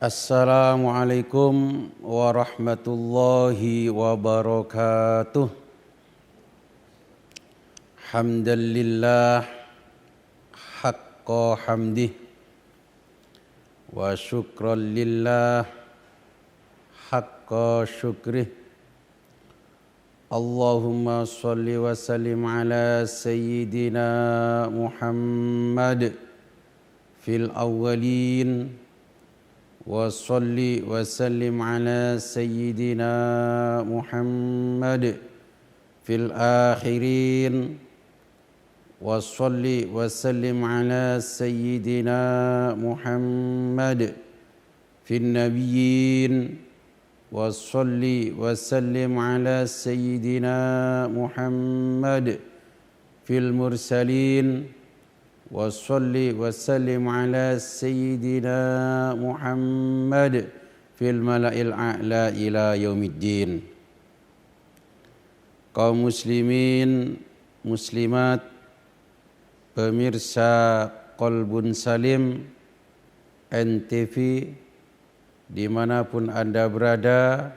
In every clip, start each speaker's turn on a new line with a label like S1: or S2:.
S1: Assalamualaikum warahmatullahi wabarakatuh. Hamdalillah haqqa hamdih wa syukran lillah haqqa syukrih. Allahumma salli wa sallim ala sayyidina Muhammad fil awwalin wa salli wa sallim ala sayyidina Muhammad fil akhirin wa salli wa sallim ala sayyidina Muhammad fil nabiyyin wa salli wa sallim ala sayyidina Muhammad fil mursalin wa salli wa sallim ala sayyidina Muhammad fil mala'il a'la ila yaumiddin. Kaum muslimin, muslimat, pemirsa Qalbun Salim NTV dimanapun Anda berada,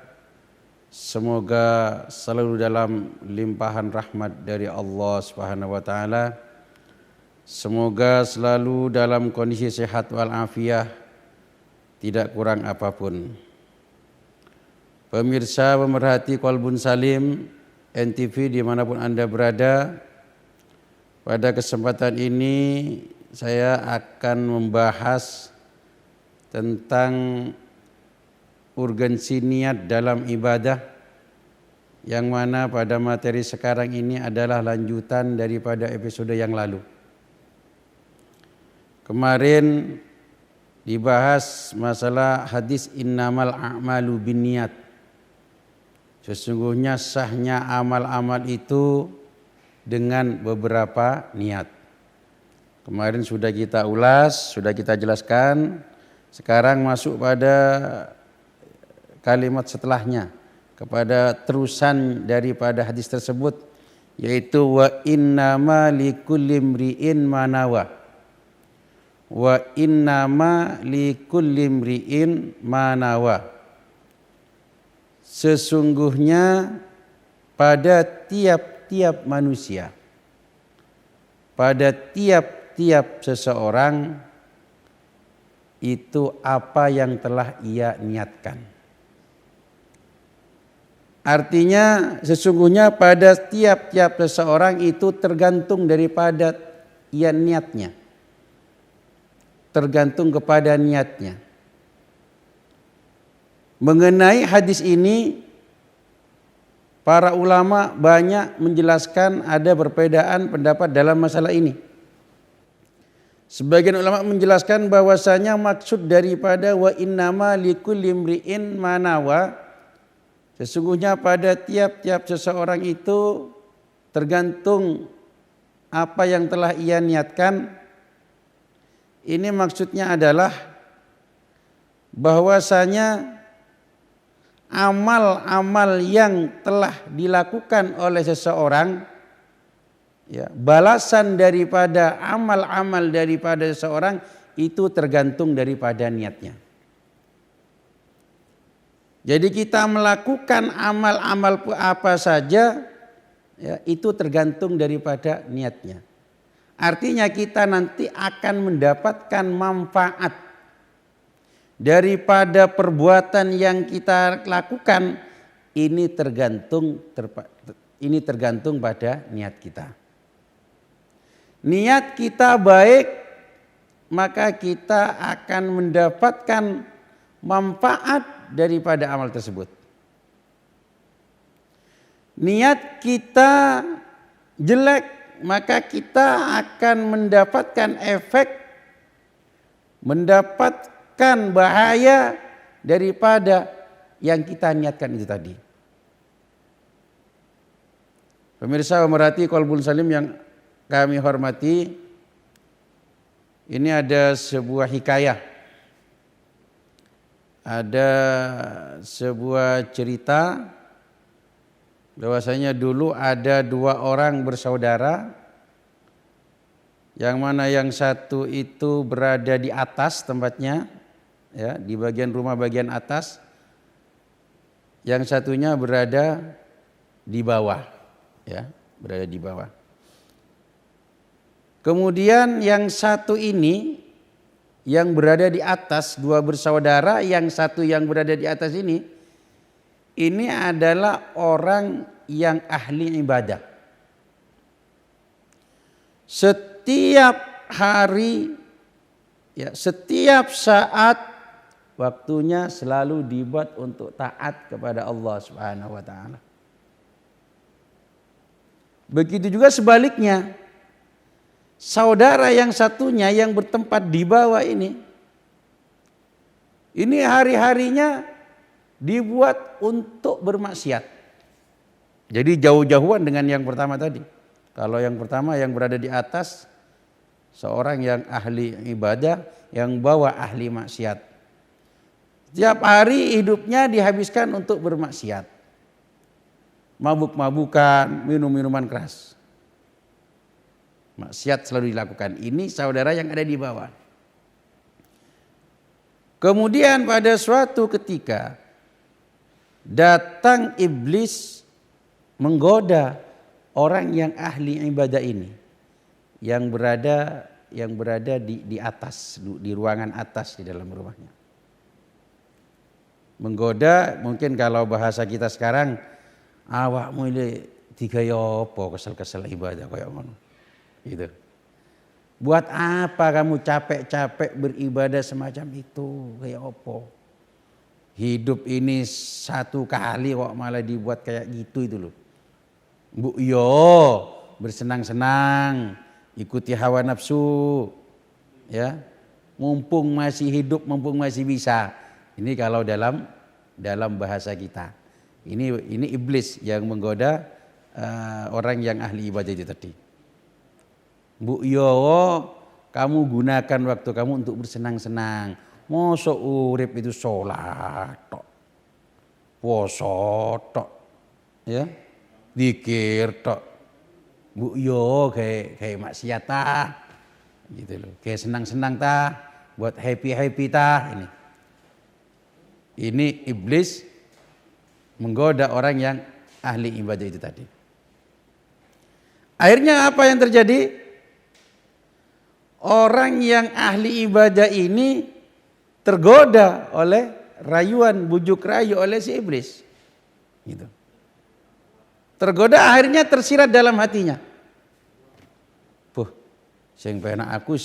S1: semoga selalu dalam limpahan rahmat dari Allah Subhanahu wa taala. Semoga selalu dalam kondisi sehat walafiat, tidak kurang apapun. Pemirsa pemerhati Qalbun Salim NTV dimanapun Anda berada, pada kesempatan ini saya akan membahas tentang urgensi niat dalam ibadah, yang mana pada materi sekarang ini adalah lanjutan daripada episode yang lalu. Kemarin dibahas masalah hadis innamal a'malu binniyat. Sesungguhnya sahnya amal-amal itu dengan beberapa niat. Kemarin sudah kita ulas, sudah kita jelaskan. Sekarang masuk pada kalimat setelahnya, kepada terusan daripada hadis tersebut, yaitu wa innama likulli imri'in ma nawa. Wa innama likulli imri'in ma nawa. Sesungguhnya pada tiap-tiap manusia, pada tiap-tiap seseorang itu apa yang telah ia niatkan. Artinya sesungguhnya pada tiap-tiap seseorang itu tergantung daripada ia niatnya. Tergantung kepada niatnya. Mengenai hadis ini, para ulama banyak menjelaskan ada perbedaan pendapat dalam masalah ini. Sebagian ulama menjelaskan bahwasanya maksud daripada wa innama likulli imri'in ma nawa, sesungguhnya pada tiap-tiap seseorang itu tergantung apa yang telah ia niatkan. Ini maksudnya adalah bahwasanya amal-amal yang telah dilakukan oleh seseorang, ya, balasan daripada amal-amal daripada seseorang itu tergantung daripada niatnya. Jadi kita melakukan amal-amal apa saja, ya, itu tergantung daripada niatnya. Artinya kita nanti akan mendapatkan manfaat daripada perbuatan yang kita lakukan. Ini tergantung pada niat kita. Niat kita baik, maka kita akan mendapatkan manfaat daripada amal tersebut. Niat kita jelek, maka kita akan mendapatkan efek, mendapatkan bahaya daripada yang kita niatkan itu tadi. Pemirsa pemerhati Qalbun Salim yang kami hormati, ini ada sebuah hikayah, ada sebuah cerita bahwasanya dulu ada dua orang bersaudara, yang mana yang satu itu berada di atas tempatnya, ya, di bagian rumah bagian atas, yang satunya berada di bawah, ya, berada di bawah. Kemudian yang satu ini yang berada di atas, dua bersaudara, yang satu yang berada di atas ini adalah orang yang ahli ibadah. Setiap hari, ya, setiap saat waktunya selalu dibuat untuk taat kepada Allah Subhanahu wa taala. Begitu juga sebaliknya. Saudara yang satunya yang bertempat di bawah ini hari-harinya dibuat untuk bermaksiat. Jadi jauh-jauhan dengan yang pertama tadi. Kalau yang pertama yang berada di atas, seorang yang ahli ibadah, yang bawah ahli maksiat. Setiap hari hidupnya dihabiskan untuk bermaksiat. Mabuk-mabukan, minum-minuman keras. Maksiat selalu dilakukan. Ini saudara yang ada di bawah. Kemudian pada suatu ketika datang iblis menggoda orang yang ahli ibadah ini, yang berada di atas, di ruangan atas di dalam rumahnya. Menggoda, mungkin kalau bahasa kita sekarang, awakmu ini digaya apa kesel-kesel ibadah kayak ngono. Gitu. Buat apa kamu capek-capek beribadah semacam itu? Kayak apa? Hidup ini satu kali kok malah dibuat kayak gitu itu loh. Bu yo bersenang-senang, ikuti hawa nafsu, ya. Mumpung masih hidup, mumpung masih bisa. Ini kalau dalam bahasa kita. Ini iblis yang menggoda orang yang ahli ibadah itu tadi. Bu yo, kamu gunakan waktu kamu untuk bersenang-senang. Mosok urip itu sholat tok, puasa tok, ya, zikir tok. Bu yo kayak maksiat tah, gitu loh. Kayak senang-senang tah, buat happy tah ini. Ini iblis menggoda orang yang ahli ibadah itu tadi. Akhirnya apa yang terjadi? Orang yang ahli ibadah ini tergoda oleh rayuan, bujuk rayu oleh si iblis. Gitu. Tergoda akhirnya tersirat dalam hatinya. Puh, sing penak aku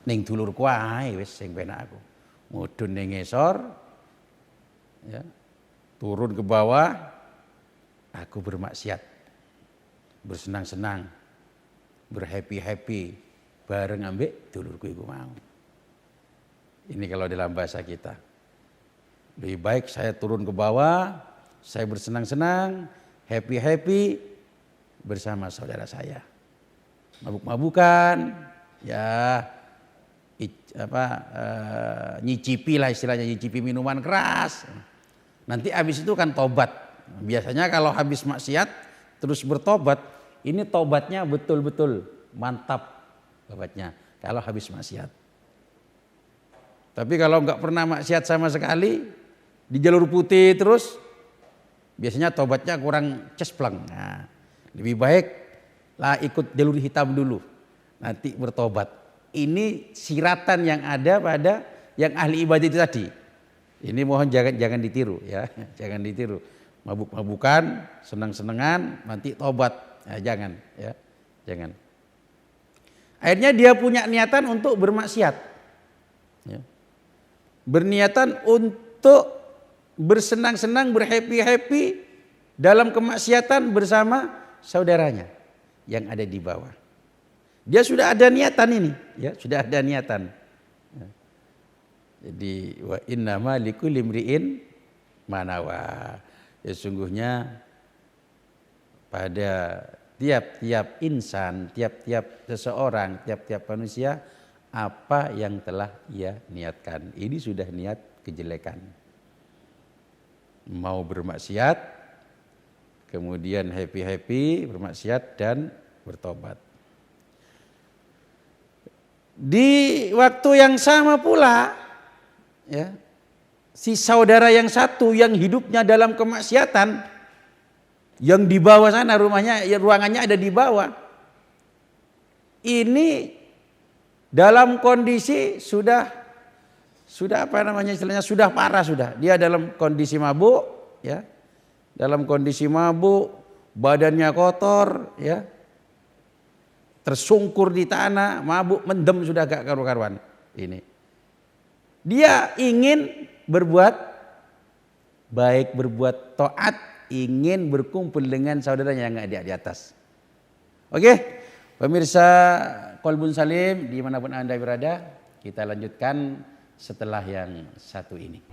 S1: ning dulurku ae wis sing penak aku. Mudhun ning ngisor, ya, turun ke bawah, aku bermaksiat, bersenang-senang, berhappy bareng ambek dulurku iku mau. Ini kalau dalam bahasa kita. Lebih baik saya turun ke bawah, saya bersenang-senang, happy bersama saudara saya. Mabuk-mabukan, ya nyicipi lah istilahnya, nyicipi minuman keras. Nanti habis itu kan tobat. Biasanya kalau habis maksiat terus bertobat, ini tobatnya betul-betul mantap tobatnya kalau habis maksiat. Tapi kalau nggak pernah maksiat sama sekali, di jalur putih terus, biasanya tobatnya kurang cespleng. Nah, lebih baik lah ikut jalur hitam dulu, nanti bertobat. Ini siratan yang ada pada yang ahli ibadah itu tadi. Ini mohon jangan ditiru ya, jangan ditiru. Mabuk-mabukan, senang-senangan, nanti tobat. Nah, jangan ya, jangan. Akhirnya dia punya niatan untuk bermaksiat. Ya. Berniatan untuk bersenang-senang, berhappy dalam kemaksiatan bersama saudaranya yang ada di bawah. Dia sudah ada niatan ini, ya, sudah ada niatan. Ya. Jadi wa innama likulli imri'in manawa. Ya sungguhnya pada tiap-tiap insan, tiap-tiap seseorang, tiap-tiap manusia apa yang telah ia niatkan. Ini sudah niat kejelekan. Mau bermaksiat, kemudian happy bermaksiat dan bertobat. Di waktu yang sama pula ya, si saudara yang satu yang hidupnya dalam kemaksiatan, yang di bawah sana rumahnya, ya ruangannya ada di bawah, ini dalam kondisi sudah apa namanya istilahnya, sudah parah, sudah dia dalam kondisi mabuk, ya, dalam kondisi mabuk, badannya kotor, ya, tersungkur di tanah, mabuk, mendem, sudah gak karu-karuan. Ini dia ingin berbuat baik, berbuat taat, ingin berkumpul dengan saudaranya yang ada di atas. Oke, pemirsa Qalbun Salim dimanapun Anda berada, kita lanjutkan setelah yang satu ini.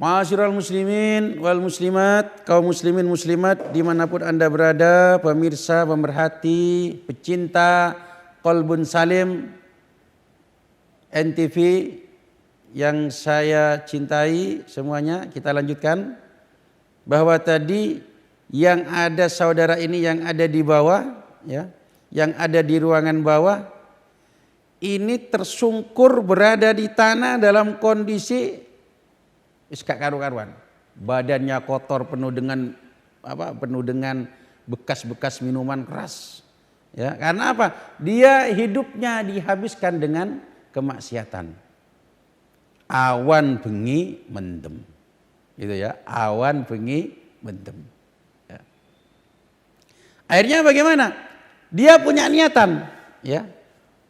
S1: Ma'asyiral muslimin wal muslimat, kaum muslimin muslimat dimanapun Anda berada, pemirsa, pemerhati, pecinta Qalbun Salim NTV yang saya cintai semuanya, kita lanjutkan bahwa tadi yang ada saudara ini yang ada di bawah, ya, yang ada di ruangan bawah ini tersungkur berada di tanah dalam kondisi gak karu-karuan, badannya kotor, penuh dengan bekas-bekas minuman keras, ya, karena apa? Dia hidupnya dihabiskan dengan kemaksiatan. Awan bengi mendem, gitu ya, awan bengi mendem, ya. Akhirnya bagaimana? Dia punya niatan, ya,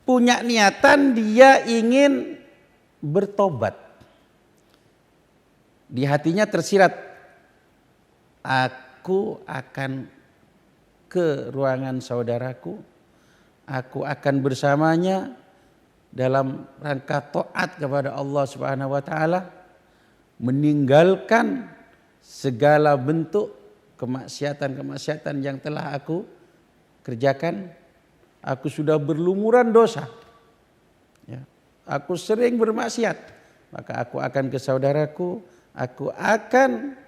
S1: punya niatan, dia ingin bertobat. Di hatinya tersirat, aku akan ke ruangan saudaraku, aku akan bersamanya dalam rangka taat kepada Allah Subhanahu wa taala, meninggalkan segala bentuk kemaksiatan-kemaksiatan yang telah aku kerjakan. Aku sudah berlumuran dosa, ya, aku sering bermaksiat, maka aku akan ke saudaraku, aku akan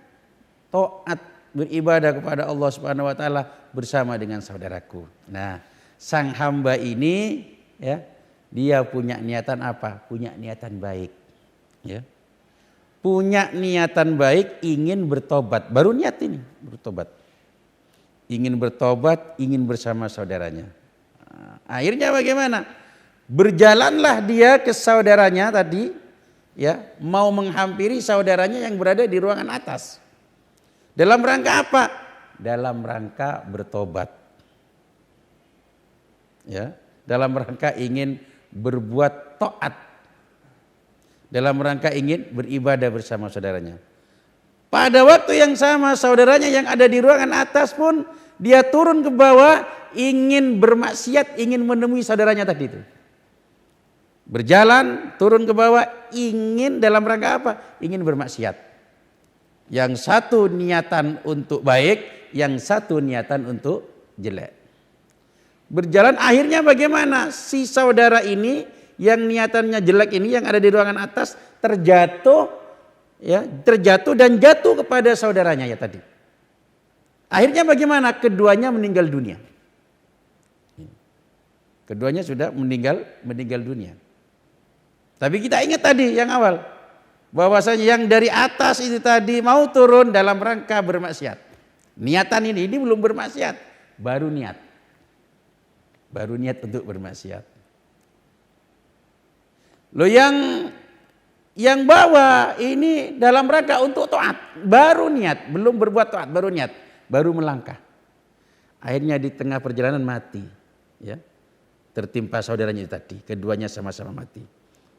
S1: taat beribadah kepada Allah Subhanahu wa taala bersama dengan saudaraku. Nah, sang hamba ini, ya, dia punya niatan apa? Punya niatan baik, ya. Punya niatan baik, ingin bertobat. Baru niat ini, bertobat. Ingin bertobat, ingin bersama saudaranya. Nah, akhirnya bagaimana? Berjalanlah dia ke saudaranya tadi, ya, mau menghampiri saudaranya yang berada di ruangan atas. Dalam rangka apa? Dalam rangka bertobat, ya, dalam rangka ingin berbuat taat, dalam rangka ingin beribadah bersama saudaranya. Pada waktu yang sama saudaranya yang ada di ruangan atas pun dia turun ke bawah, ingin bermaksiat, ingin menemui saudaranya tadi itu. Berjalan turun ke bawah, ingin dalam rangka apa? Ingin bermaksiat. Yang satu niatan untuk baik, yang satu niatan untuk jelek. Berjalan akhirnya bagaimana? Si saudara ini yang niatannya jelek ini yang ada di ruangan atas terjatuh, ya, terjatuh dan jatuh kepada saudaranya ya tadi. Akhirnya bagaimana? Keduanya meninggal dunia. Keduanya sudah meninggal dunia. Tapi kita ingat tadi yang awal, bahwasanya yang dari atas itu tadi mau turun dalam rangka bermaksiat. Niatan ini belum bermaksiat, baru niat untuk bermaksiat. Loh yang bawah ini dalam rangka untuk taat, baru niat, belum berbuat taat, baru niat, baru melangkah. Akhirnya di tengah perjalanan mati, ya, tertimpa saudaranya tadi, keduanya sama-sama mati.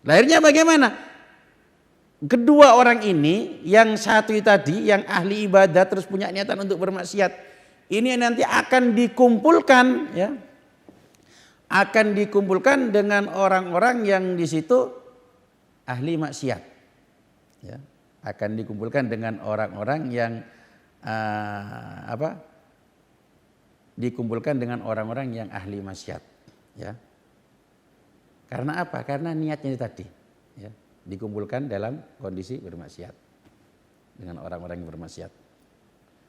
S1: Akhirnya bagaimana? Kedua orang ini, yang satu tadi yang ahli ibadah terus punya niatan untuk bermaksiat, ini nanti akan dikumpulkan, ya, akan dikumpulkan dengan orang-orang yang di situ ahli maksiat, ya, akan dikumpulkan dengan orang-orang yang dikumpulkan dengan orang-orang yang ahli maksiat, ya. Karena apa? Karena niatnya itu tadi. Ya, dikumpulkan dalam kondisi bermaksiat. Dengan orang-orang yang bermaksiat.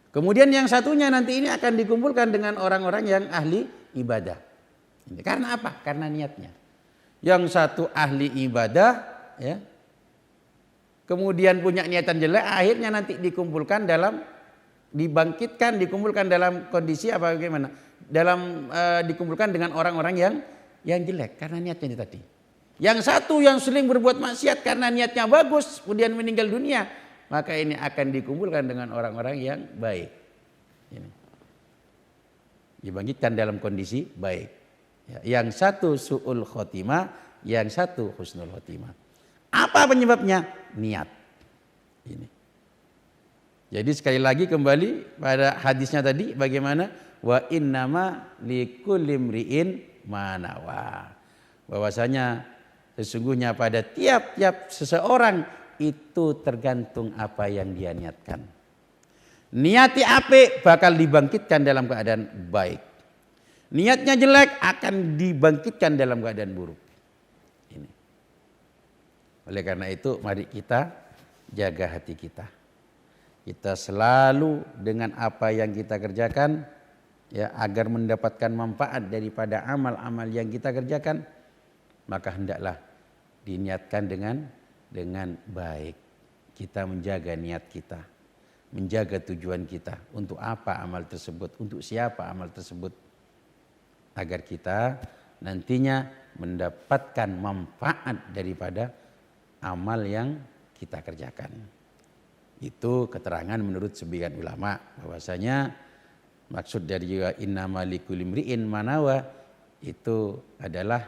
S1: Kemudian yang satunya nanti ini akan dikumpulkan dengan orang-orang yang ahli ibadah. Ini karena apa? Karena niatnya. Yang satu ahli ibadah, ya, kemudian punya niatan jelek, akhirnya nanti dikumpulkan dikumpulkan dalam kondisi apa bagaimana? Dikumpulkan dengan orang-orang yang jelek karena niatnya ini tadi. Yang satu yang sering berbuat maksiat karena niatnya bagus, kemudian meninggal dunia, maka ini akan dikumpulkan dengan orang-orang yang baik. Ini. Dibangkitkan dalam kondisi baik. Ya, yang satu su'ul khotimah, yang satu husnul khotimah. Apa penyebabnya? Niat. Ini. Jadi sekali lagi kembali pada hadisnya tadi, bagaimana? Wa innama likulli imri'in ma nawa. Bahwasanya sesungguhnya pada tiap-tiap seseorang itu tergantung apa yang dia niatkan. Niati apik bakal dibangkitkan dalam keadaan baik. Niatnya jelek akan dibangkitkan dalam keadaan buruk. Ini. Oleh karena itu mari kita jaga hati kita. Kita selalu dengan apa yang kita kerjakan ya agar mendapatkan manfaat daripada amal-amal yang kita kerjakan, maka hendaklah diniatkan dengan baik. Kita menjaga niat kita, menjaga tujuan kita, untuk apa amal tersebut, untuk siapa amal tersebut, agar kita nantinya mendapatkan manfaat daripada amal yang kita kerjakan. Itu keterangan menurut sebagian ulama bahwasanya maksud dari innama likulli imri'in ma nawa itu adalah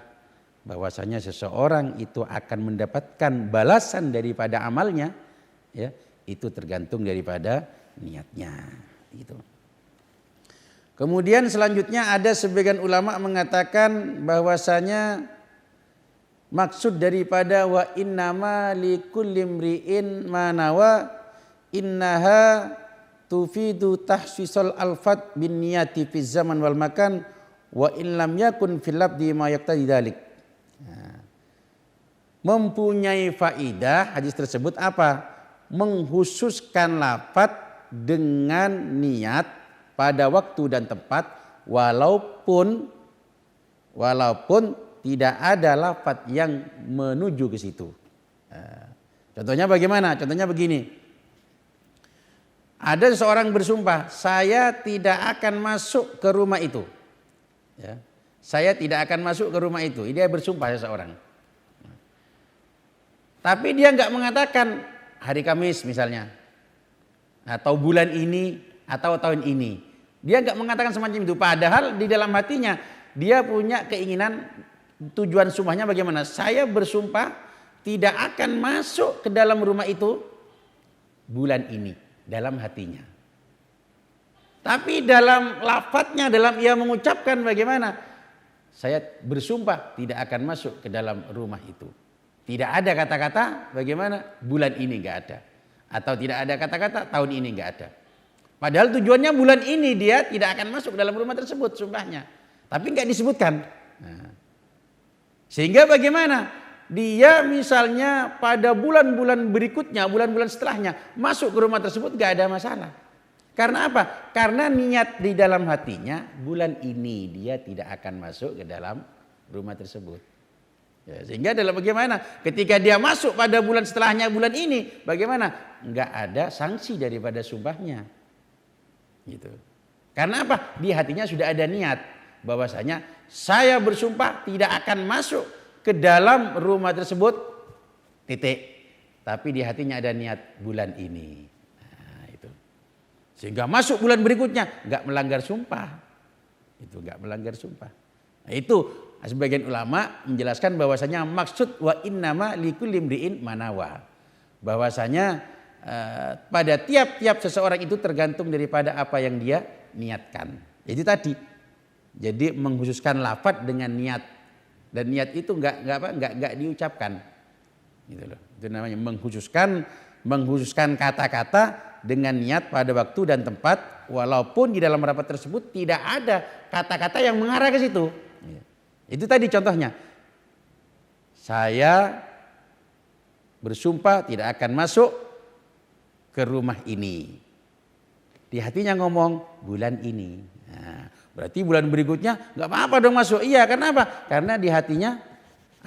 S1: bahwasanya seseorang itu akan mendapatkan balasan daripada amalnya, ya, itu tergantung daripada niatnya, gitu. Kemudian selanjutnya ada sebagian ulama mengatakan bahwasanya maksud daripada wa innama likulli imri'in ma nawa innaha tufidu tahsisal alfat bin niyati fi zaman wal makan wa in lam yakun fil labdi ma yaqtadi dzalik. Mempunyai faidah hadis tersebut apa? Menghususkan lafaz dengan niat pada waktu dan tempat walaupun tidak ada lafaz yang menuju ke situ. Contohnya bagaimana? Contohnya begini. Ada seseorang bersumpah, saya tidak akan masuk ke rumah itu. Ya. Saya tidak akan masuk ke rumah itu. Dia bersumpah seseorang. Tapi dia nggak mengatakan hari Kamis misalnya, atau bulan ini, atau tahun ini. Dia nggak mengatakan semacam itu. Padahal di dalam hatinya dia punya keinginan, tujuan sumpahnya bagaimana? Saya bersumpah tidak akan masuk ke dalam rumah itu bulan ini. Dalam hatinya. Tapi dalam lafadznya, dalam ia mengucapkan bagaimana? Saya bersumpah tidak akan masuk ke dalam rumah itu. Tidak ada kata-kata bagaimana? Bulan ini enggak ada. Atau tidak ada kata-kata tahun ini enggak ada. Padahal tujuannya bulan ini dia tidak akan masuk ke dalam rumah tersebut sumpahnya. Tapi enggak disebutkan. Nah. Sehingga bagaimana? Dia misalnya pada bulan-bulan berikutnya, bulan-bulan setelahnya masuk ke rumah tersebut gak ada masalah. Karena apa? Karena niat di dalam hatinya bulan ini dia tidak akan masuk ke dalam rumah tersebut. Ya, sehingga dalam bagaimana? Ketika dia masuk pada bulan setelahnya bulan ini, bagaimana? Gak ada sanksi daripada sumpahnya. Gitu. Karena apa? Di hatinya sudah ada niat bahwasanya saya bersumpah tidak akan masuk ke dalam rumah tersebut titik, tapi di hatinya ada niat bulan ini. Nah, itu sehingga masuk bulan berikutnya nggak melanggar sumpah, itu nggak melanggar sumpah. Nah, itu sebagian ulama menjelaskan bahwasanya maksud wa innama likulli imri'in ma nawa, bahwasanya pada tiap-tiap seseorang itu tergantung daripada apa yang dia niatkan. Itu tadi, jadi mengkhususkan lafaz dengan niat. Dan niat itu enggak diucapkan, gitu loh. Itu namanya mengkhususkan kata-kata dengan niat pada waktu dan tempat, walaupun di dalam rapat tersebut tidak ada kata-kata yang mengarah ke situ. Itu tadi contohnya. saya bersumpah tidak akan masuk ke rumah ini. Di hatinya ngomong bulan ini. Nah, berarti bulan berikutnya nggak apa-apa dong masuk. Iya, kenapa? Karena di hatinya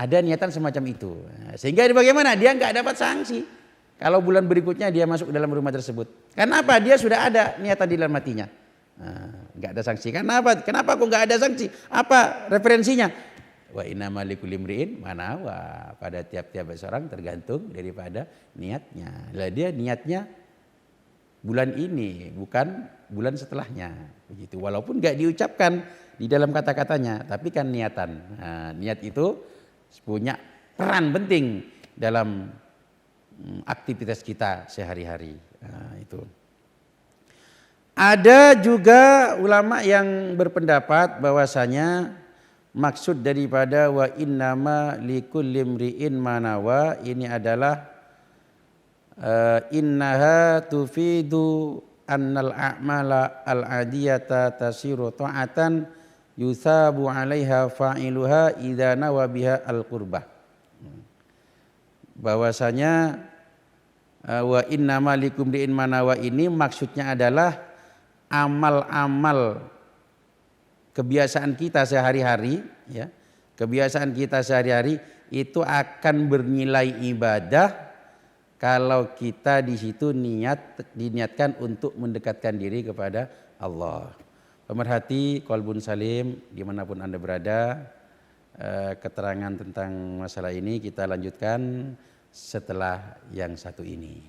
S1: ada niatan semacam itu. Nah, sehingga bagaimana? Dia nggak dapat sanksi. Kalau bulan berikutnya dia masuk ke dalam rumah tersebut. Kenapa? Dia sudah ada niatan di dalam hatinya. Nah, nggak ada sanksi. Kenapa? Kenapa kok nggak ada sanksi? Apa referensinya? Wa innamal likulli imri'in ma nawa. Pada tiap-tiap seorang tergantung daripada niatnya. Lah dia niatnya bulan ini bukan bulan setelahnya. Begitu. Walaupun nggak diucapkan di dalam kata-katanya, tapi kan niatan. Nah, niat itu punya peran penting dalam aktivitas kita sehari-hari. Nah, itu. Ada juga ulama yang berpendapat bahwasanya maksud daripada wa innama likulli imri'in ma nawa ini adalah innaha tufidu annal a'mala al-adiyata tasiru ta'atan yusabu 'alaiha fa'iluha idza nawa biha al-qurbah. Bahwasanya wa innama likum li'in manawa ini maksudnya adalah amal-amal kebiasaan kita sehari-hari, ya, kebiasaan kita sehari-hari itu akan bernilai ibadah kalau kita di situ diniatkan untuk mendekatkan diri kepada Allah. Pemerhati Qalbun Salim dimanapun Anda berada, keterangan tentang masalah ini kita lanjutkan setelah yang satu ini.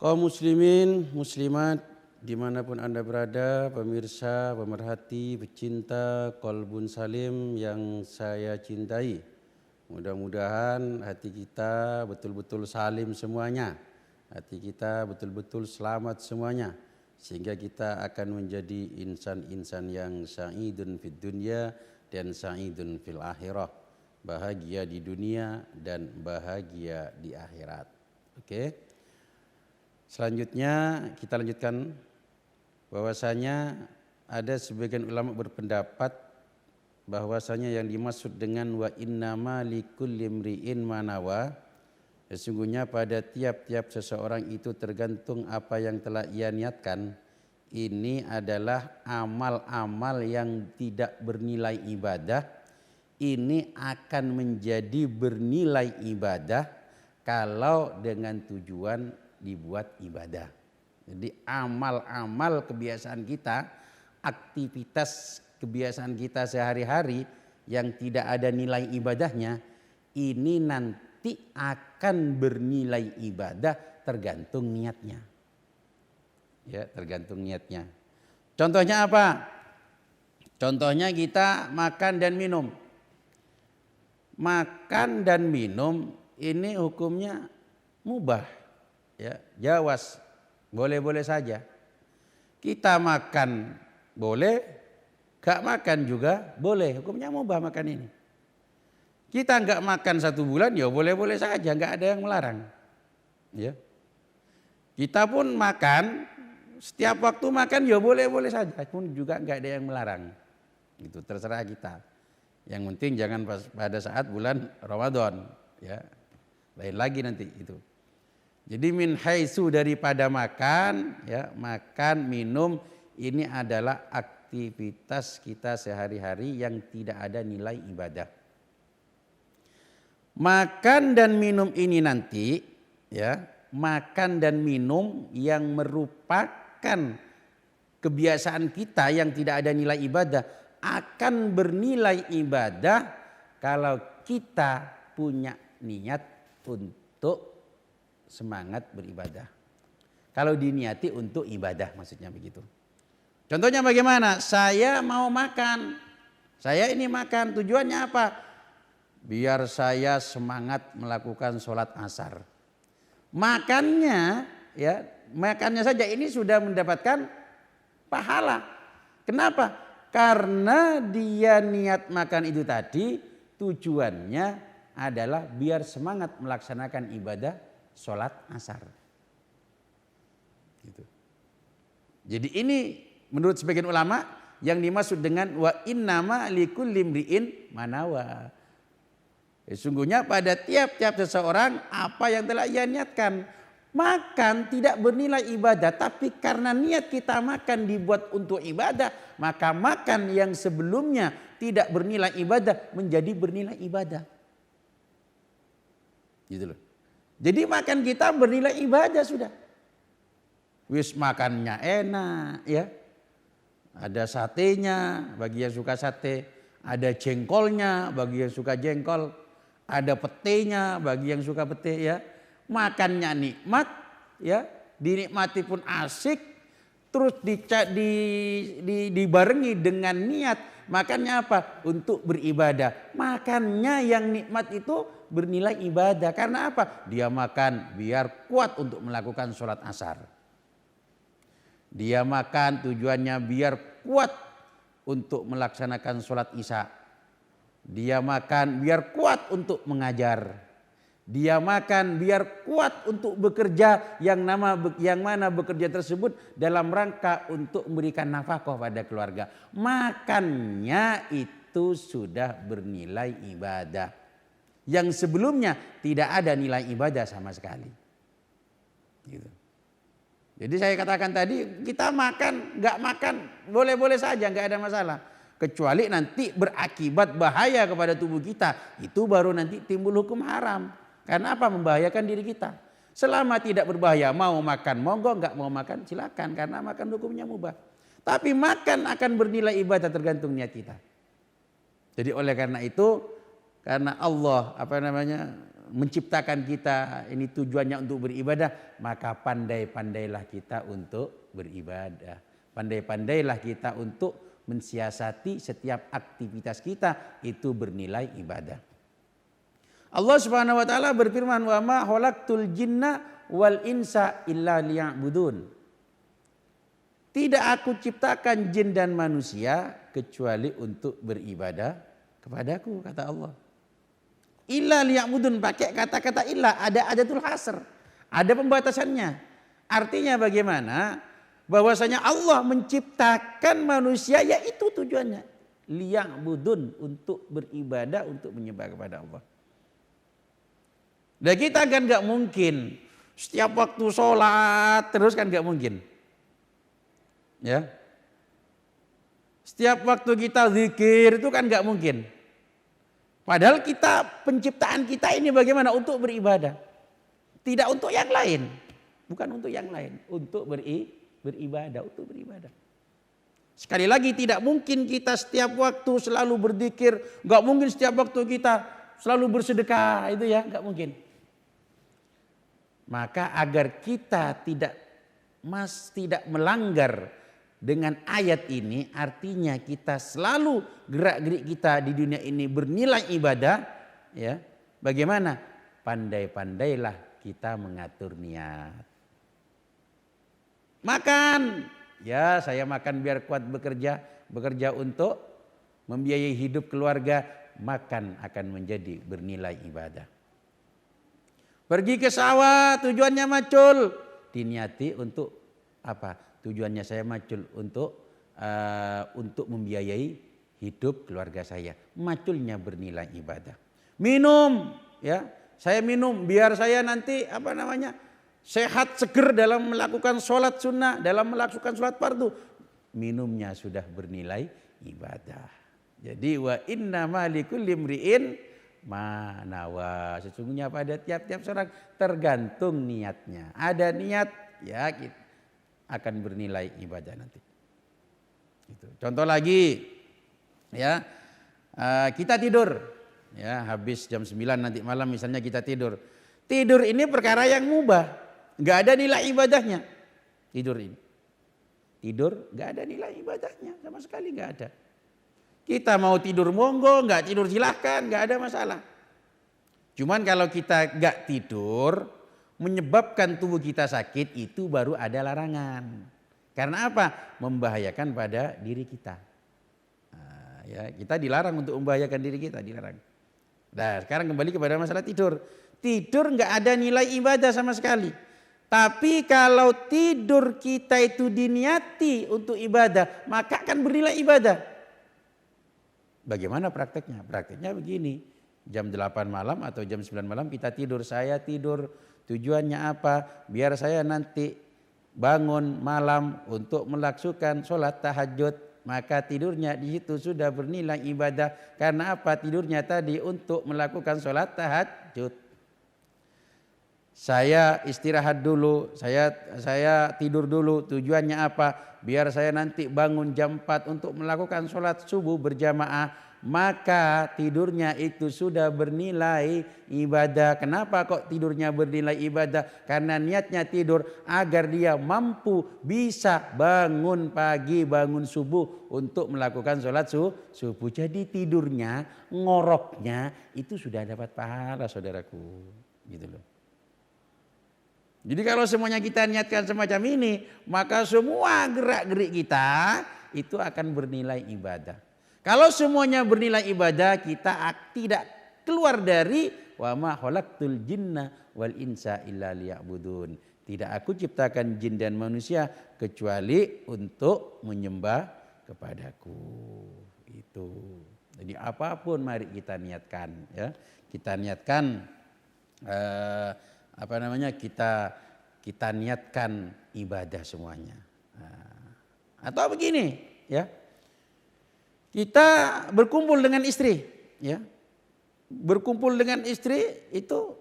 S1: Kaum muslimin, muslimat, dimanapun Anda berada, pemirsa, pemerhati, pecinta Qalbun Salim yang saya cintai. Mudah-mudahan hati kita betul-betul salim semuanya. Hati kita betul-betul selamat semuanya. Sehingga kita akan menjadi insan-insan yang sa'idun fid dunya dan sa'idun fil akhirah. Bahagia di dunia dan bahagia di akhirat. Oke. Selanjutnya kita lanjutkan bahwasanya ada sebagian ulama berpendapat bahwasanya yang dimaksud dengan wa innama likulli imri'in ma nawa, sesungguhnya pada tiap-tiap seseorang itu tergantung apa yang telah ia niatkan. Ini adalah amal-amal yang tidak bernilai ibadah. Ini akan menjadi bernilai ibadah kalau dengan tujuan dibuat ibadah. Jadi amal-amal kebiasaan kita, aktivitas kebiasaan kita sehari-hari yang tidak ada nilai ibadahnya, ini nanti akan bernilai ibadah tergantung niatnya. Ya, tergantung niatnya. Contohnya apa? Contohnya kita makan dan minum. Makan dan minum ini hukumnya mubah. Ya, jawas, boleh-boleh saja. Kita makan boleh, gak makan juga boleh. Hukumnya mubah makan ini. Kita gak makan 1 bulan, ya boleh-boleh saja, gak ada yang melarang. Ya. Kita pun makan, setiap waktu makan ya boleh-boleh saja, pun juga gak ada yang melarang. Itu terserah kita. Yang penting jangan pada saat bulan Ramadan. Ya. Lain lagi nanti itu. Jadi min haitsu daripada makan, ya, makan, minum ini adalah aktivitas kita sehari-hari yang tidak ada nilai ibadah. Makan dan minum ini nanti, ya, makan dan minum yang merupakan kebiasaan kita yang tidak ada nilai ibadah akan bernilai ibadah kalau kita punya niat untuk semangat beribadah. Kalau diniati untuk ibadah maksudnya begitu. Contohnya bagaimana? Saya mau makan. Saya ini makan tujuannya apa? Biar saya semangat melakukan sholat asar. Makannya, ya, makannya saja ini sudah mendapatkan pahala. Kenapa? Karena dia niat makan itu tadi tujuannya adalah biar semangat melaksanakan ibadah sholat asar. Gitu. Jadi ini menurut sebagian ulama yang dimaksud dengan wa innama likulli imri'in manawa. Sesungguhnya pada tiap-tiap seseorang apa yang telah ia niatkan. Makan tidak bernilai ibadah, tapi karena niat kita makan dibuat untuk ibadah, maka makan yang sebelumnya tidak bernilai ibadah menjadi bernilai ibadah. Gitu loh. Jadi makan kita bernilai ibadah sudah. Wis makannya enak ya. Ada satenya bagi yang suka sate, ada jengkolnya bagi yang suka jengkol, ada petenya bagi yang suka pete ya. Makannya nikmat ya, dinikmati pun asik, terus dibarengi dengan niat. Makannya apa? Untuk beribadah. Makannya yang nikmat itu bernilai ibadah. Karena apa? Dia makan biar kuat untuk melakukan sholat asar. Dia makan tujuannya biar kuat untuk melaksanakan sholat isya. Dia makan biar kuat untuk mengajar. Dia makan biar kuat untuk bekerja yang mana bekerja tersebut dalam rangka untuk memberikan nafkah pada keluarga. Makannya itu sudah bernilai ibadah. Yang sebelumnya tidak ada nilai ibadah sama sekali. Gitu. Jadi saya katakan tadi kita makan, nggak makan boleh-boleh saja, nggak ada masalah. Kecuali nanti berakibat bahaya kepada tubuh kita, itu baru nanti timbul hukum haram. Karena apa? Membahayakan diri kita. Selama tidak berbahaya, mau makan monggo, nggak mau makan silakan, karena makan hukumnya mubah. Tapi makan akan bernilai ibadah tergantung niat kita. Jadi oleh karena itu, karena Allah menciptakan kita ini tujuannya untuk beribadah, maka pandai-pandailah kita untuk beribadah. Pandai-pandailah kita untuk mensiasati setiap aktivitas kita itu bernilai ibadah. Allah Subhanahu wa taala berfirman, "Wa ma khalaqtul jinna wal insa illa liya'budun." Tidak aku ciptakan jin dan manusia kecuali untuk beribadah kepadaku, kata Allah. Illa liya'budun, pakai kata-kata illa, ada adatul hasr, ada pembatasannya. Artinya bagaimana? Bahwasanya Allah menciptakan manusia, yaitu tujuannya liya'budun, untuk beribadah, untuk menyembah kepada Allah. Dan kita kan nggak mungkin setiap waktu sholat terus, kan nggak mungkin. Ya, setiap waktu kita zikir itu kan nggak mungkin. Padahal kita, penciptaan kita ini bagaimana? Untuk beribadah, tidak untuk yang lain, bukan untuk yang lain, untuk beribadah, untuk beribadah. Sekali lagi, tidak mungkin kita setiap waktu selalu berzikir, nggak mungkin setiap waktu kita selalu bersedekah, itu ya nggak mungkin. Maka agar kita tidak melanggar dengan ayat ini, artinya kita selalu gerak-gerik kita di dunia ini bernilai ibadah, ya. Bagaimana? Pandai-pandailah kita mengatur niat. Makan, ya saya makan biar kuat bekerja untuk membiayai hidup keluarga, makan akan menjadi bernilai ibadah. Pergi ke sawah, tujuannya macul, diniati untuk apa? Tujuannya saya macul untuk membiayai hidup keluarga saya. Maculnya bernilai ibadah. Minum, ya saya minum biar saya nanti sehat seger dalam melakukan sholat sunnah, dalam melakukan sholat fardu. Minumnya sudah bernilai ibadah. Jadi wa innama likulli imri'in manawa, sesungguhnya pada tiap-tiap seorang tergantung niatnya. Ada niat, ya kita akan bernilai ibadah nanti. Itu. Contoh lagi, ya kita tidur, ya habis jam 9 nanti malam misalnya kita tidur. Tidur ini perkara yang mubah, nggak ada nilai ibadahnya. Tidur nggak ada nilai ibadahnya sama sekali, nggak ada. Kita mau tidur monggo, nggak tidur silahkan, nggak ada masalah. Cuman kalau kita nggak tidur menyebabkan tubuh kita sakit, itu baru ada larangan. Karena apa? Membahayakan pada diri kita. Ya, kita dilarang untuk membahayakan diri kita, dilarang. Nah, sekarang kembali kepada masalah tidur. Tidur nggak ada nilai ibadah sama sekali. Tapi kalau tidur kita itu diniati untuk ibadah, maka akan bernilai ibadah. Bagaimana prakteknya? Prakteknya begini. Jam 8 malam atau jam 9 malam kita tidur. Saya tidur, tujuannya apa? Biar saya nanti bangun malam untuk melakukan sholat tahajud. Maka tidurnya di situ sudah bernilai ibadah. Karena apa? Tidurnya tadi untuk melakukan sholat tahajud. Saya istirahat dulu, saya tidur dulu. Tujuannya apa? Biar saya nanti bangun jam 4 untuk melakukan sholat subuh berjamaah. Maka tidurnya itu sudah bernilai ibadah. Kenapa kok tidurnya bernilai ibadah? Karena niatnya tidur agar dia mampu bisa bangun pagi, bangun subuh untuk melakukan sholat subuh. Jadi tidurnya, ngoroknya itu sudah dapat pahala, saudaraku. Gitu loh. Jadi kalau semuanya kita niatkan semacam ini, maka semua gerak-gerik kita itu akan bernilai ibadah. Kalau semuanya bernilai ibadah, kita tidak keluar dari wa ma khalaqtul jinna wal insa illa liya'budun. Tidak aku ciptakan jin dan manusia kecuali untuk menyembah kepadaku. Itu. Jadi apapun mari kita niatkan, ya. Kita niatkan kita niatkan ibadah semuanya. Atau begini, ya. Kita berkumpul dengan istri, ya. Berkumpul dengan istri itu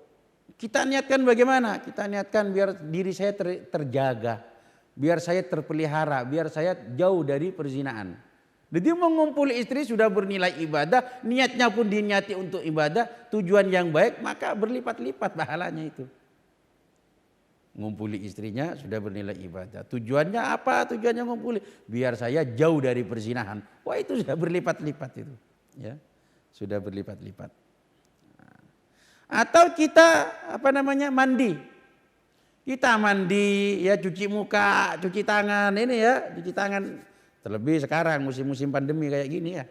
S1: kita niatkan bagaimana? Kita niatkan biar diri saya terjaga, biar saya terpelihara, biar saya jauh dari perzinahan. Jadi mengumpul istri sudah bernilai ibadah, niatnya pun diniati untuk ibadah, tujuan yang baik, maka berlipat-lipat pahalanya itu. Ngumpuli istrinya sudah bernilai ibadah. Tujuannya apa? Tujuannya ngumpuli biar saya jauh dari perzinahan. Wah, itu sudah berlipat-lipat itu, ya. Sudah berlipat-lipat. Atau kita mandi. Kita mandi, ya, cuci muka, cuci tangan, ini ya, cuci tangan. Terlebih sekarang musim-musim pandemi kayak gini, ya.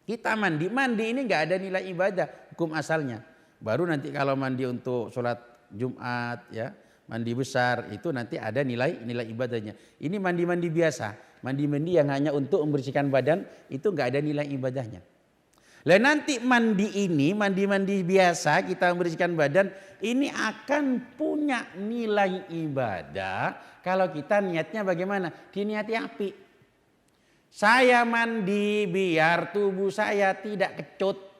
S1: Kita mandi ini nggak ada nilai ibadah hukum asalnya. Baru nanti kalau mandi untuk sholat Jumat, ya, mandi besar itu nanti ada nilai ibadahnya. Ini mandi biasa, mandi yang hanya untuk membersihkan badan itu nggak ada nilai ibadahnya. Lah nanti mandi biasa kita membersihkan badan ini akan punya nilai ibadah kalau kita niatnya bagaimana? Diniati api. Saya mandi biar tubuh saya tidak kecut.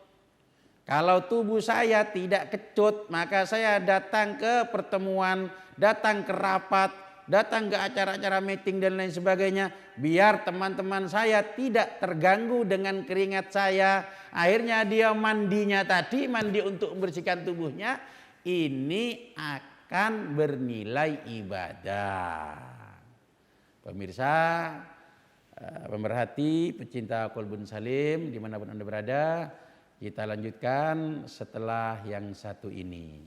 S1: Kalau tubuh saya tidak kecut, maka saya datang ke pertemuan, datang ke rapat, datang ke acara-acara meeting dan lain sebagainya. Biar teman-teman saya tidak terganggu dengan keringat saya. Akhirnya dia mandinya tadi, mandi untuk membersihkan tubuhnya. Ini akan bernilai ibadah. Pemirsa, pemerhati, pecinta Qalbun Salim, dimanapun Anda berada. Kita lanjutkan setelah yang satu ini.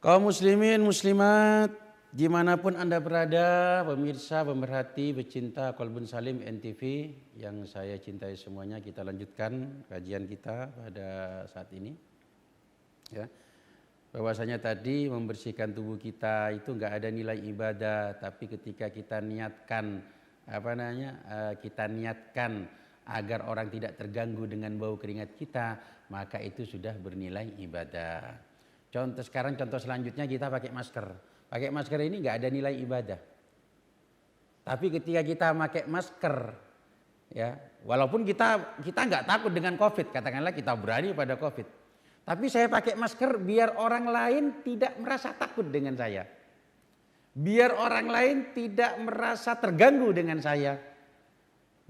S1: Kaum muslimin, muslimat, dimanapun Anda berada, pemirsa, pemerhati, pecinta Qalbun Salim NTV yang saya cintai semuanya, kita lanjutkan kajian kita pada saat ini. Ya, bahwasanya tadi membersihkan tubuh kita itu nggak ada nilai ibadah, tapi ketika kita niatkan kita niatkan agar orang tidak terganggu dengan bau keringat kita, maka itu sudah bernilai ibadah. Contoh selanjutnya kita pakai masker. Pakai masker ini nggak ada nilai ibadah. Tapi ketika kita pakai masker, ya, walaupun kita nggak takut dengan COVID, katakanlah kita berani pada COVID. Tapi saya pakai masker biar orang lain tidak merasa takut dengan saya. Biar orang lain tidak merasa terganggu dengan saya.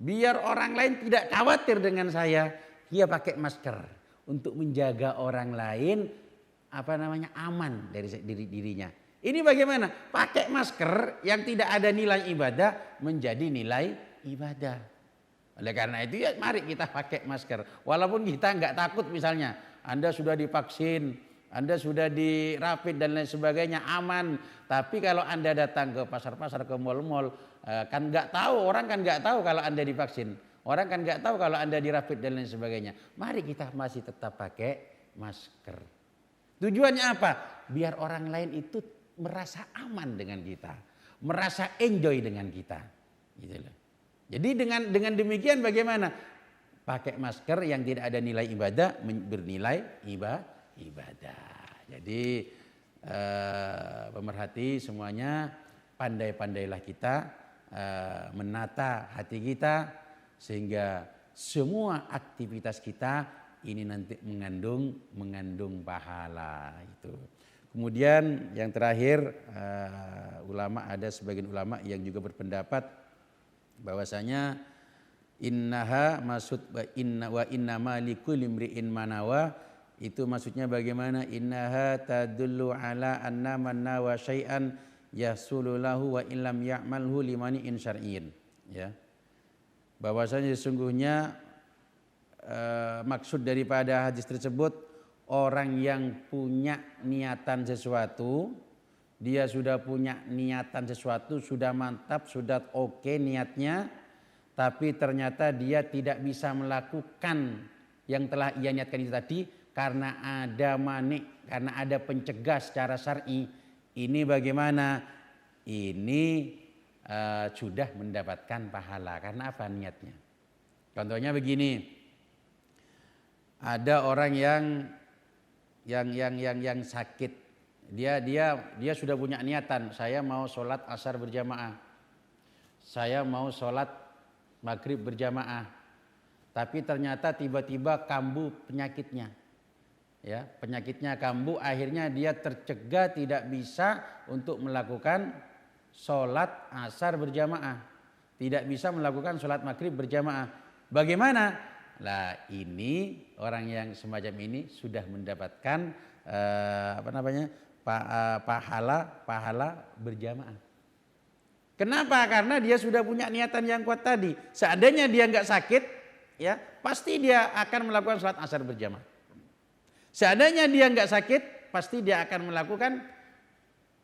S1: Biar orang lain tidak khawatir dengan saya. Dia pakai masker untuk menjaga orang lain aman dari dirinya. Ini bagaimana? Pakai masker yang tidak ada nilai ibadah menjadi nilai ibadah. Oleh karena itu ya mari kita pakai masker. Walaupun kita nggak takut misalnya, Anda sudah divaksin, Anda sudah dirapid dan lain sebagainya aman. Tapi kalau Anda datang ke pasar-pasar, ke mal-mal, kan nggak tahu, orang kan nggak tahu kalau Anda divaksin. Orang kan nggak tahu kalau Anda dirapid dan lain sebagainya. Mari kita masih tetap pakai masker. Tujuannya apa? Biar orang lain itu merasa aman dengan kita, merasa enjoy dengan kita, gitu loh. Jadi dengan demikian bagaimana? Pakai masker yang tidak ada nilai ibadah bernilai ibadah. Jadi pemerhati semuanya, pandai-pandailah kita menata hati kita sehingga semua aktivitas kita ini nanti mengandung pahala itu. Kemudian yang terakhir ulama, ada sebagian ulama yang juga berpendapat bahwasanya innaha maksud wa innama likulli imri'in manawa, itu maksudnya bagaimana? Innaha tadullu ala anna man nawa syai'an yahsulu lahu wa illam ya'malhu limani in syar'iyyin, ya. Bahwasanya sesungguhnya maksud daripada hadis tersebut, orang yang punya niatan sesuatu, dia sudah punya niatan sesuatu, sudah mantap, sudah oke niatnya, tapi ternyata dia tidak bisa melakukan yang telah ia niatkan itu tadi karena ada manik, karena ada pencegah secara syar'i. Ini bagaimana? Ini sudah mendapatkan pahala. Karena apa niatnya? Contohnya begini, ada orang yang sakit, dia sudah punya niatan, saya mau sholat asar berjamaah, saya mau sholat maghrib berjamaah, tapi ternyata tiba-tiba kambuh penyakitnya, ya, penyakitnya kambuh, akhirnya dia tercegah tidak bisa untuk melakukan sholat asar berjamaah, tidak bisa melakukan sholat maghrib berjamaah. Bagaimana? Lah ini orang yang semacam ini sudah mendapatkan pahala berjamaah. Kenapa? Karena dia sudah punya niatan yang kuat tadi. Seandainya dia nggak sakit, ya pasti dia akan melakukan sholat asar berjamaah. Seandainya dia nggak sakit, pasti dia akan melakukan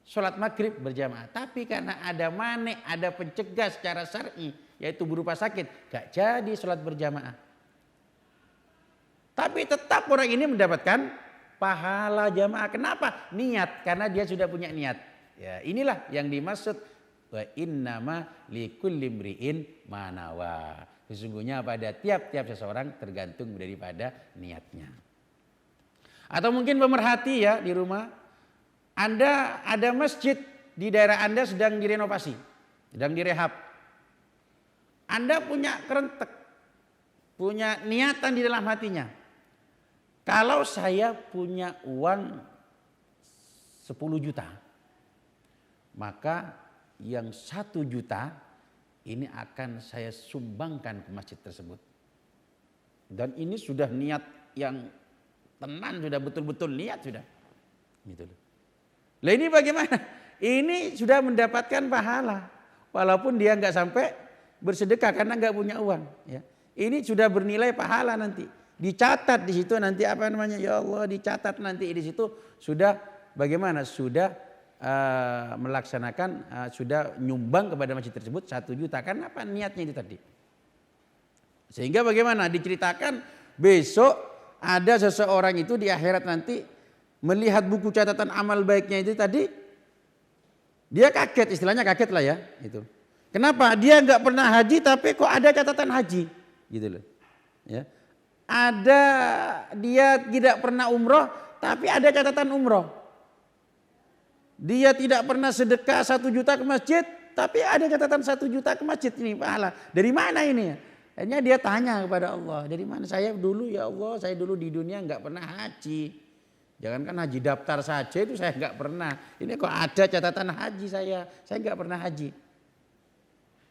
S1: sholat maghrib berjamaah. Tapi karena ada manik, ada pencegah secara syar'i, yaitu berupa sakit, nggak jadi sholat berjamaah. Tapi tetap orang ini mendapatkan pahala jamaah. Kenapa? Niat, karena dia sudah punya niat. Ya, inilah yang dimaksud wa innama likulli imri'in manawa. Sesungguhnya pada tiap-tiap seseorang tergantung daripada niatnya. Atau mungkin pemerhati ya di rumah, Anda ada masjid di daerah Anda sedang direnovasi, sedang direhab. Anda punya kerentek, punya niatan di dalam hatinya. Kalau saya punya uang 10 juta, maka yang 1 juta ini akan saya sumbangkan ke masjid tersebut. Dan ini sudah niat yang tenan, sudah betul-betul niat sudah. Gitu loh. Lah ini bagaimana? Ini sudah mendapatkan pahala. Walaupun dia nggak sampai bersedekah karena nggak punya uang. Ya. Ini sudah bernilai pahala nanti. Dicatat di situ nanti apa namanya, ya Allah, dicatat nanti di situ sudah bagaimana, sudah melaksanakan, sudah nyumbang kepada masjid tersebut 1 juta. Karena apa? Niatnya itu tadi. Sehingga bagaimana diceritakan besok ada seseorang itu di akhirat nanti melihat buku catatan amal baiknya itu tadi, dia kaget, istilahnya kaget lah ya itu. Kenapa? Dia nggak pernah haji tapi kok ada catatan haji, gitu loh. Ya. Ada, dia tidak pernah umroh tapi ada catatan umroh. Dia tidak pernah sedekah 1 juta ke masjid tapi ada catatan 1 juta ke masjid. Ini pahala. Dari mana ini? Akhirnya dia tanya kepada Allah, dari mana? Saya dulu, ya Allah, saya dulu di dunia nggak pernah haji. Jangankan haji daftar saja itu saya nggak pernah. Ini kok ada catatan haji saya nggak pernah haji.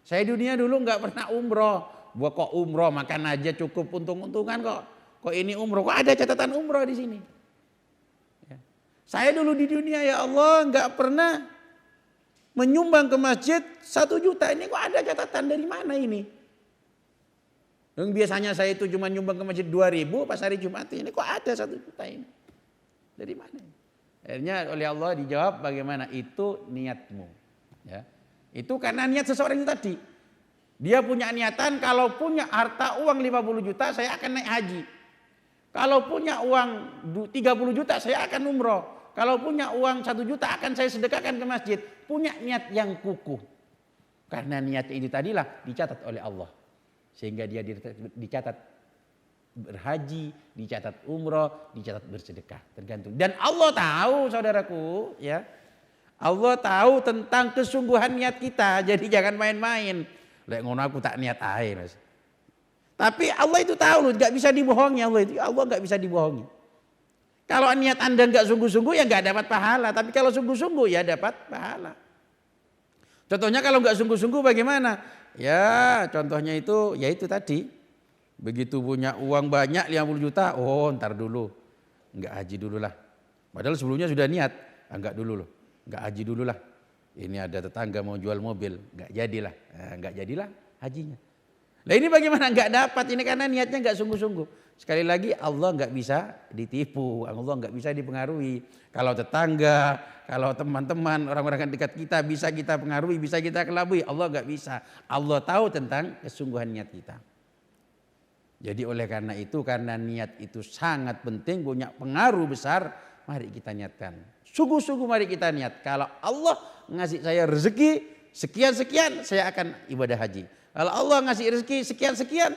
S1: Saya dunia dulu nggak pernah umroh. Buat kok umroh makan aja cukup untung-untungan kok. Kok ini umroh? Kok ada catatan umroh di sini? Ya. Saya dulu di dunia ya Allah nggak pernah menyumbang ke masjid 1 juta. Ini kok ada catatan dari mana ini? Dan biasanya saya itu cuma nyumbang ke masjid 2.000 pas hari Jumat. Ini kok ada 1 juta ini? Dari mana ini? Akhirnya oleh Allah dijawab bagaimana? Itu niatmu. Ya. Itu karena niat seseorang itu tadi. Dia punya niatan kalau punya harta uang 50 juta saya akan naik haji. Kalau punya uang 30 juta saya akan umroh. Kalau punya uang 1 juta akan saya sedekahkan ke masjid. Punya niat yang kukuh. Karena niat itu tadilah dicatat oleh Allah. Sehingga dia dicatat berhaji, dicatat umroh, dicatat bersedekah. Tergantung. Dan Allah tahu saudaraku ya. Allah tahu tentang kesungguhan niat kita. Jadi jangan main-main. Lek ngono aku tak niat ae Mas. Tapi Allah itu tahu loh, nggak bisa dibohongi Allah itu. Allah nggak bisa dibohongi. Kalau niat Anda nggak sungguh-sungguh ya nggak dapat pahala. Tapi kalau sungguh-sungguh ya dapat pahala. Contohnya kalau nggak sungguh-sungguh bagaimana? Ya contohnya itu ya itu tadi. Begitu punya uang banyak 50 juta, oh ntar dulu. Nggak haji dulu lah. Padahal sebelumnya sudah niat. Enggak dulu loh. Nggak haji dulu lah. Ini ada tetangga mau jual mobil. Nggak jadilah. Nggak jadilah hajinya. Nah ini bagaimana nggak dapat ini karena niatnya nggak sungguh-sungguh. Sekali lagi Allah nggak bisa ditipu, Allah nggak bisa dipengaruhi. Kalau tetangga, kalau teman-teman, orang-orang dekat kita bisa kita pengaruhi, bisa kita kelabui. Allah nggak bisa. Allah tahu tentang kesungguhan niat kita. Jadi oleh karena itu, karena niat itu sangat penting, punya pengaruh besar, mari kita niatkan. Sungguh-sungguh mari kita niat. Kalau Allah ngasih saya rezeki sekian-sekian, saya akan ibadah haji. Kalau Allah ngasih rezeki sekian-sekian,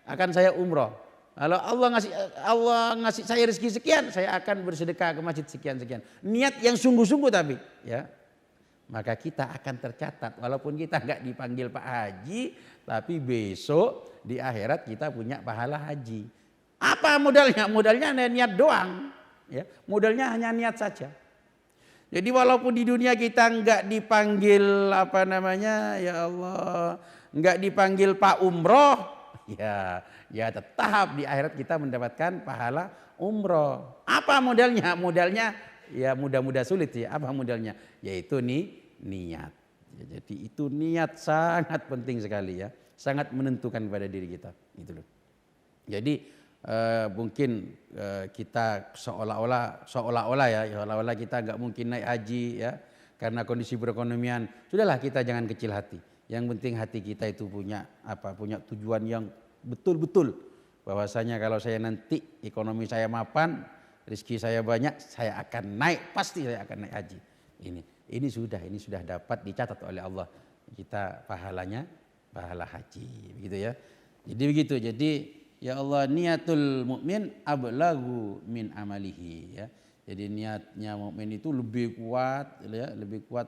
S1: akan saya umroh. Kalau Allah ngasih saya rezeki sekian, saya akan bersedekah ke masjid sekian-sekian. Niat yang sungguh-sungguh tapi, ya, maka kita akan tercatat. Walaupun kita nggak dipanggil Pak Haji, tapi besok di akhirat kita punya pahala haji. Apa modalnya? Modalnya hanya niat doang. Ya, modalnya hanya niat saja. Jadi walaupun di dunia kita nggak dipanggil ya Allah, nggak dipanggil Pak Umroh, ya tetap di akhirat kita mendapatkan pahala umroh. Apa modalnya? Modalnya ya mudah-mudah sulit ya. Apa modalnya? Yaitu niat. Ya, jadi itu niat sangat penting sekali ya, sangat menentukan pada diri kita. Gitu loh. Jadi mungkin kita seolah-olah kita nggak mungkin naik haji ya karena kondisi perekonomian. Sudahlah kita jangan kecil hati. Yang penting hati kita itu punya tujuan yang betul-betul bahwasanya kalau saya nanti ekonomi saya mapan, rezeki saya banyak, saya akan naik, pasti saya akan naik haji. Ini sudah dapat dicatat oleh Allah. Kita pahala haji, begitu ya. Jadi begitu. Jadi ya Allah, niatul mukmin ablagu min amalihi ya. Jadi niatnya mukmin itu lebih kuat ya, lebih kuat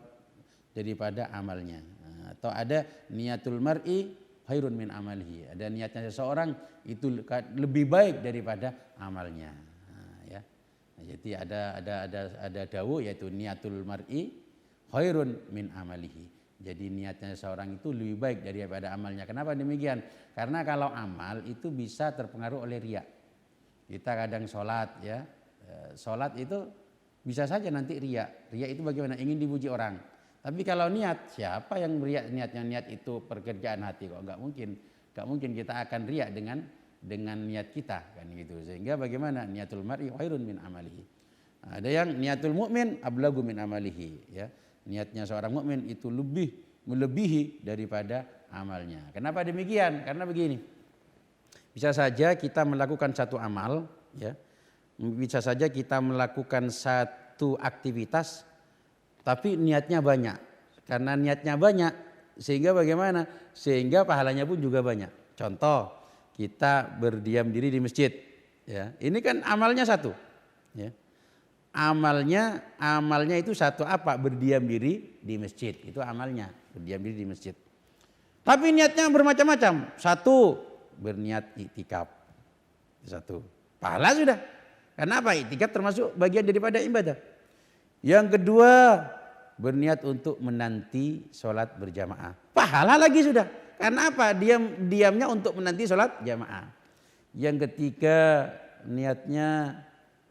S1: daripada amalnya. Atau ada niatul mar'i khairun min amalihi. Ada niatnya seseorang itu lebih baik daripada amalnya. Ya. Nah, jadi ada dawuh yaitu niatul mar'i khairun min amalihi. Jadi niatnya seseorang itu lebih baik daripada amalnya. Kenapa demikian? Karena kalau amal itu bisa terpengaruh oleh riya. Kita kadang sholat ya, sholat itu bisa saja nanti riya. Riya itu bagaimana? Ingin dipuji orang. Tapi kalau niat, siapa yang riya niatnya? Niat itu pekerjaan hati kok. Nggak mungkin kita akan riya dengan niat kita kan gitu. Sehingga bagaimana? Niatul mar'i khairun min amalihi. Ada yang niatul mukmin ablagu min amalihi ya. Niatnya seorang mukmin itu melebihi daripada amalnya. Kenapa demikian? Karena begini. Bisa saja kita melakukan satu amal ya. Bisa saja kita melakukan satu aktivitas tapi niatnya banyak. Karena niatnya banyak sehingga bagaimana? Sehingga pahalanya pun juga banyak. Contoh, kita berdiam diri di masjid ya. Ini kan amalnya satu ya. Amalnya itu satu apa? Berdiam diri di masjid. Itu amalnya, berdiam diri di masjid. Tapi niatnya bermacam-macam. Satu, berniat iktikaf. Satu. Pahala sudah. Karena apa? Iktikaf termasuk bagian daripada ibadah. Yang kedua, berniat untuk menanti sholat berjamaah. Pahala lagi sudah. Karena apa? Diamnya untuk menanti sholat jamaah. Yang ketiga, niatnya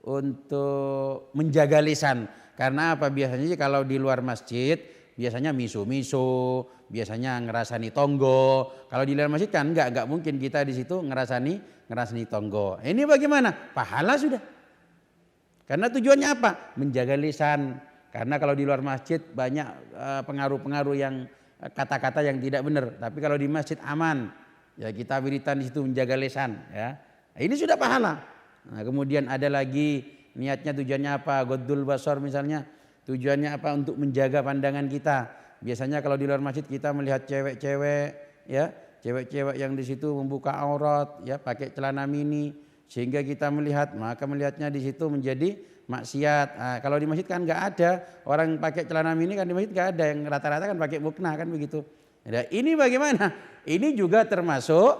S1: untuk menjaga lisan. Karena apa? Biasanya kalau di luar masjid biasanya miso-miso, biasanya ngerasani tonggo. Kalau di luar masjid kan enggak mungkin kita di situ ngerasani tonggo. Ini bagaimana? Pahala sudah. Karena tujuannya apa? Menjaga lisan. Karena kalau di luar masjid banyak pengaruh-pengaruh yang kata-kata yang tidak benar. Tapi kalau di masjid aman. Ya kita wiritan di situ menjaga lisan. Ya. Ini sudah pahala. Nah, kemudian ada lagi niatnya tujuannya apa? Ghaddul basar misalnya. Tujuannya apa? Untuk menjaga pandangan kita. Biasanya kalau di luar masjid kita melihat cewek-cewek, ya, cewek-cewek yang di situ membuka aurat, ya, pakai celana mini, sehingga kita melihatnya di situ menjadi maksiat. Nah, kalau di masjid kan nggak ada orang pakai celana mini, kan di masjid nggak ada, yang rata-rata kan pakai mukna kan begitu. Nah, ini bagaimana? Ini juga termasuk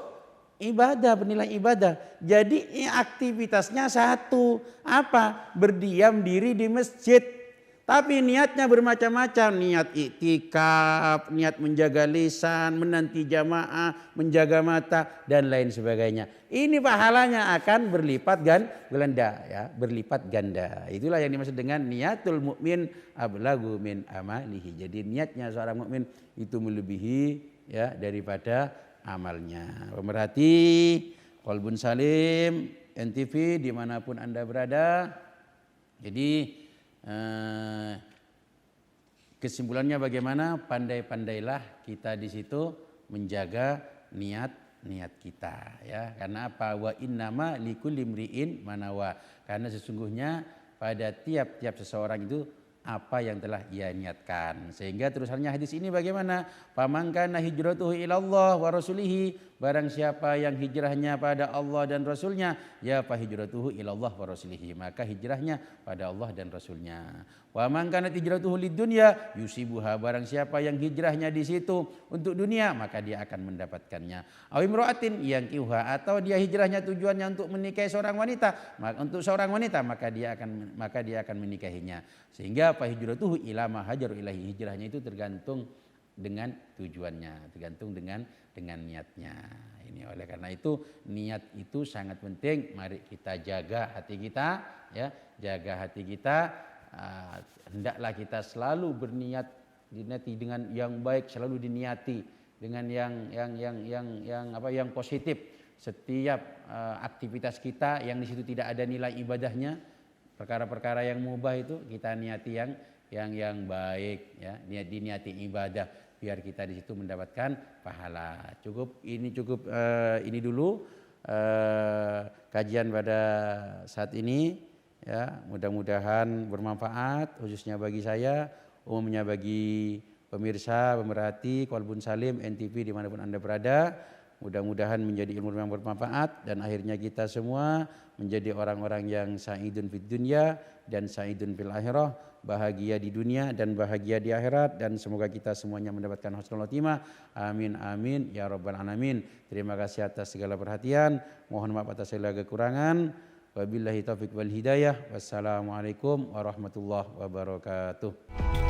S1: ibadah, bernilai ibadah. Jadi aktivitasnya satu, apa? Berdiam diri di masjid. Tapi niatnya bermacam-macam, niat iktikaf, niat menjaga lisan, menanti jamaah, menjaga mata dan lain sebagainya. Ini pahalanya akan berlipat ganda, ya, berlipat ganda. Itulah yang dimaksud dengan niatul mukmin ablagu min amalihi. Jadi niatnya seorang mukmin itu melebihi, ya, daripada amalnya. Pemerhati Qalbun Salim NTV dimanapun Anda berada. Jadi kesimpulannya bagaimana? Pandai-pandailah kita di situ menjaga niat kita, ya. Karena apa? Wa innama likulli imri'in manawa. Karena sesungguhnya pada tiap-tiap seseorang itu apa yang telah ia niatkan. Sehingga terusannya hadis ini bagaimana? Faman kana hijratuhu ilallah wa rasulihi, barang siapa yang hijrahnya pada Allah dan Rasulnya, ya fa hijratuhu ilallah wa rasulihi, maka hijrahnya pada Allah dan Rasulnya. Wa man kana hijratuhu lidunya yusibuha, barang siapa yang hijrahnya di situ untuk dunia, maka dia akan mendapatkannya. Aw imra'atin yankihuha, atau dia hijrahnya tujuannya untuk menikahi seorang wanita, maka dia akan menikahinya. Sehingga fa hijratuhu ila ma hajaru ilahi, hijrahnya itu tergantung dengan tujuannya, tergantung dengan niatnya. Ini oleh karena itu niat itu sangat penting. Mari kita jaga hati kita, ya, jaga hati kita. Hendaklah kita selalu berniat, diniati dengan yang baik, selalu diniati dengan yang positif. Setiap aktivitas kita yang di situ tidak ada nilai ibadahnya, perkara-perkara yang mubah itu kita niati yang baik, ya, diniati ibadah biar kita di situ mendapatkan pahala. Cukup ini dulu kajian pada saat ini, ya. Mudah-mudahan bermanfaat khususnya bagi saya, umumnya bagi pemirsa, pemerhati Qalbun Salim NTV dimanapun Anda berada. Mudah-mudahan menjadi ilmu yang bermanfaat dan akhirnya kita semua menjadi orang-orang yang sa'idun fid dunya dan sa'idun fil akhirah, bahagia di dunia dan bahagia di akhirat, dan semoga kita semuanya mendapatkan husnul khotimah. Amin amin ya rabbal alamin. Terima kasih atas segala perhatian. Mohon maaf atas segala kekurangan. Wabillahi taufiq wal hidayah. Wassalamualaikum warahmatullahi wabarakatuh.